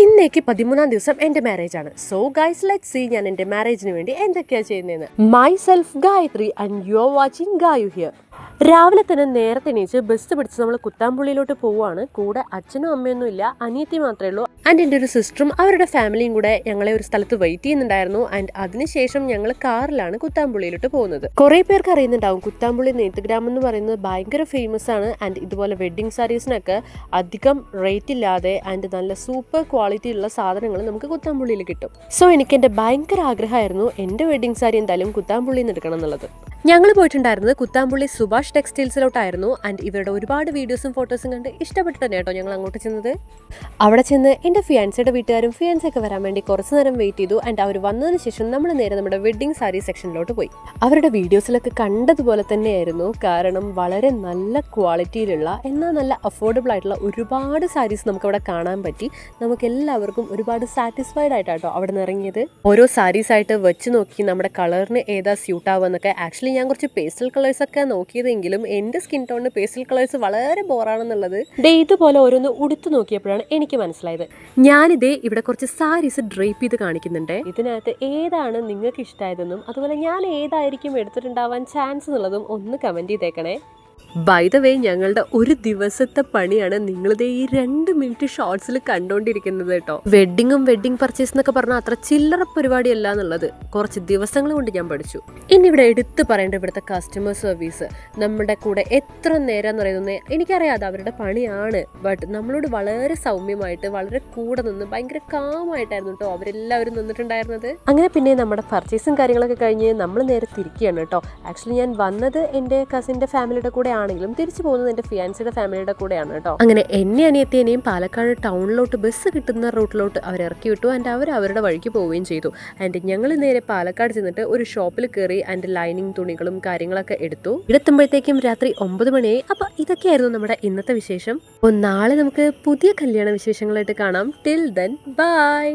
ഇന്നേക്ക് 13-ാം ദിവസം എൻ്റെ മാരേജ് ആണ്. സോ ഗൈസ് ലെറ്റ് സീ ഞാൻ എൻ്റെ മാരേജിന് വേണ്ടി എന്തൊക്കെയാണ് ചെയ്യുന്നതെന്ന്. Myself Gayathri and you are watching Gayu here. രാവിലെ തന്നെ നേരത്തെ എണീച്ച് ബസ് പിടിച്ച് നമ്മൾ കുത്താമ്പുള്ളിയിലോട്ട് പോവുകയാണ്. കൂടെ അച്ഛനും അമ്മയൊന്നും ഇല്ല, അനിയത്തി മാത്രമേ ഉള്ളൂ. ആൻഡ് എൻ്റെ ഒരു സിസ്റ്ററും അവരുടെ ഫാമിലിയും കൂടെ ഞങ്ങളെ ഒരു സ്ഥലത്ത് വെയിറ്റ് ചെയ്യുന്നുണ്ടായിരുന്നു. ആൻഡ് അതിനുശേഷം ഞങ്ങൾ കാറിലാണ് കുത്താമ്പുള്ളിയിലോട്ട് പോകുന്നത്. കുറേ പേർക്ക് അറിയുന്നുണ്ടാവും, കുത്താമ്പുള്ളി നെയ്ത്തുഗ്രാമം എന്ന് പറയുന്നത് ഭയങ്കര ഫേമസ് ആണ്. ആൻഡ് ഇതുപോലെ വെഡ്ഡിങ് സാരീസിനൊക്കെ അധികം റേറ്റ് ഇല്ലാതെ ആൻഡ് നല്ല സൂപ്പർ ക്വാളിറ്റി ഉള്ള സാധനങ്ങൾ നമുക്ക് കുത്താമ്പുള്ളിയിൽ കിട്ടും. സോ എനിക്ക് എൻ്റെ ഭയങ്കര ആഗ്രഹമായിരുന്നു എൻ്റെ വെഡ്ഡിങ് സാരി എന്തായാലും കുത്താമ്പുള്ളിയിൽ നിന്ന് എടുക്കണം എന്നുള്ളത്. ഞങ്ങൾ പോയിട്ടുണ്ടായിരുന്നത് കുത്താമ്പുള്ളി സുഭാഷ് ടെക്സ്റ്റൈൽസിലോട്ടായിരുന്നു. ആൻഡ് ഇവരുടെ ഒരുപാട് വീഡിയോസും ഫോട്ടോസും കണ്ട് ഇഷ്ടപ്പെട്ട് തന്നെ കേട്ടോ ഞങ്ങൾ അങ്ങോട്ട് ചെന്നത്. അവിടെ ചെന്ന് എൻ്റെ ഫിയാൻസയുടെ വീട്ടുകാരും ഫിയാൻസൊക്കെ വരാൻ വേണ്ടി കുറച്ച് നേരം വെയിറ്റ് ചെയ്തു. ആൻഡ് അവർ വന്നതിന് ശേഷം നമ്മൾ നേരെ നമ്മുടെ വെഡ്ഡിങ് സാരി സെക്ഷനിലോട്ട് പോയി. അവരുടെ വീഡിയോസിലൊക്കെ കണ്ടതുപോലെ തന്നെയായിരുന്നു. കാരണം വളരെ നല്ല ക്വാളിറ്റിയിലുള്ള എന്നാൽ നല്ല അഫോർഡബിൾ ആയിട്ടുള്ള ഒരുപാട് സാരീസ് നമുക്ക് അവിടെ കാണാൻ പറ്റി. നമുക്ക് എല്ലാവർക്കും ഒരുപാട് സാറ്റിസ്ഫൈഡ് ആയിട്ടാട്ടോ അവിടെ നിന്ന് ഇറങ്ങിയത്. ഓരോ സാരീസ് ആയിട്ട് വെച്ച് നോക്കി നമ്മുടെ കളറിന് ഏതാ സ്യൂട്ട് ആവുമെന്നൊക്കെ. ആക്ച്വലി ഞാൻ കുറച്ച് പേസ്റ്റൽ കളേഴ്സ് ഒക്കെ നോക്കിയതെങ്കിലും എൻ്റെ സ്കിൻ ടോണിന് പേസ്റ്റൽ കളേഴ്സ് വളരെ ബോറാണെന്നുള്ളത് ഇതുപോലെ ഓരോന്ന് ഉടുത്തു നോക്കിയപ്പോഴാണ് എനിക്ക് മനസ്സിലായത്. ഞാനിതേ ഇവിടെ കുറച്ച് സാരീസ് ഡ്രേപ്പ് ചെയ്ത് കാണിക്കുന്നുണ്ട്. ഇതിനകത്ത് ഏതാണ് നിങ്ങൾക്ക് ഇഷ്ടമായതെന്നും അതുപോലെ ഞാൻ ഏതായിരിക്കും എടുത്തിട്ടുണ്ടാവാൻ ചാൻസ് എന്നുള്ളതും ഒന്ന് കമൻറ്റ് ചെയ്തേക്കണേ. ബൈ ദ വേ, ഞങ്ങളുടെ ഒരു ദിവസത്തെ പണിയാണ് നിങ്ങളിതേ ഈ 2 മിനിറ്റ് ഷോർട്സിൽ കണ്ടുകൊണ്ടിരിക്കുന്നത് കേട്ടോ. വെഡ്ഡിങ് പർച്ചേസ് എന്നൊക്കെ പറഞ്ഞാൽ അത്ര ചില്ലറ പരിപാടിയല്ല എന്നുള്ളത് കുറച്ച് ദിവസങ്ങൾ കൊണ്ട് ഞാൻ പഠിച്ചു. ഇനി ഇവിടെ എടുത്ത് പറയേണ്ട ഇവിടുത്തെ കസ്റ്റമർ സർവീസ്. നമ്മുടെ കൂടെ എത്ര നേരം എന്ന് പറയുന്നത് എനിക്കറിയാതെ അവരുടെ പണിയാണ്. ബട്ട് നമ്മളോട് വളരെ സൗമ്യമായിട്ട് വളരെ കൂടെ നിന്ന് ഭയങ്കര കാമായിട്ടായിരുന്നു കേട്ടോ അവരെല്ലാവരും നിന്നിട്ടുണ്ടായിരുന്നത്. അങ്ങനെ പിന്നെ നമ്മുടെ പർച്ചേസും കാര്യങ്ങളൊക്കെ കഴിഞ്ഞ് നമ്മൾ നേരെ തിരിക്കുകയാണ് കേട്ടോ. ആക്ച്വലി ഞാൻ വന്നത് എൻ്റെ കസിൻ്റെ ഫാമിലിയുടെ കൂടെ ആണെങ്കിലും തിരിച്ചു പോകുന്നത് എൻ്റെ ഫിയാൻസിയുടെ ഫാമിലിയുടെ കൂടെയാണ് കേട്ടോ. അങ്ങനെ എന്നെ അനിയത്തിയെയും പാലക്കാട് ടൗണിലോട്ട് ബസ് കിട്ടുന്ന റൂട്ടിലോട്ട് അവർ ഇറക്കി വിട്ടു. ആൻഡ് അവർ അവരുടെ വഴിക്ക് പോവുകയും ചെയ്തു. ആൻഡ് ഞങ്ങൾ നേരെ പാലക്കാട് ചെന്നിട്ട് ഒരു ഷോപ്പിൽ കയറി ആൻഡ് ലൈനിങ് തുണികളും കാര്യങ്ങളൊക്കെ എടുത്തു. ഇടെത്തുമ്പോഴത്തേക്കും രാത്രി 9 മണിയായി. അപ്പൊ ഇതൊക്കെയായിരുന്നു നമ്മുടെ ഇന്നത്തെ വിശേഷം. അപ്പോൾ നാളെ നമുക്ക് പുതിയ കല്യാണ വിശേഷങ്ങളായിട്ട് കാണാം. Till then bye.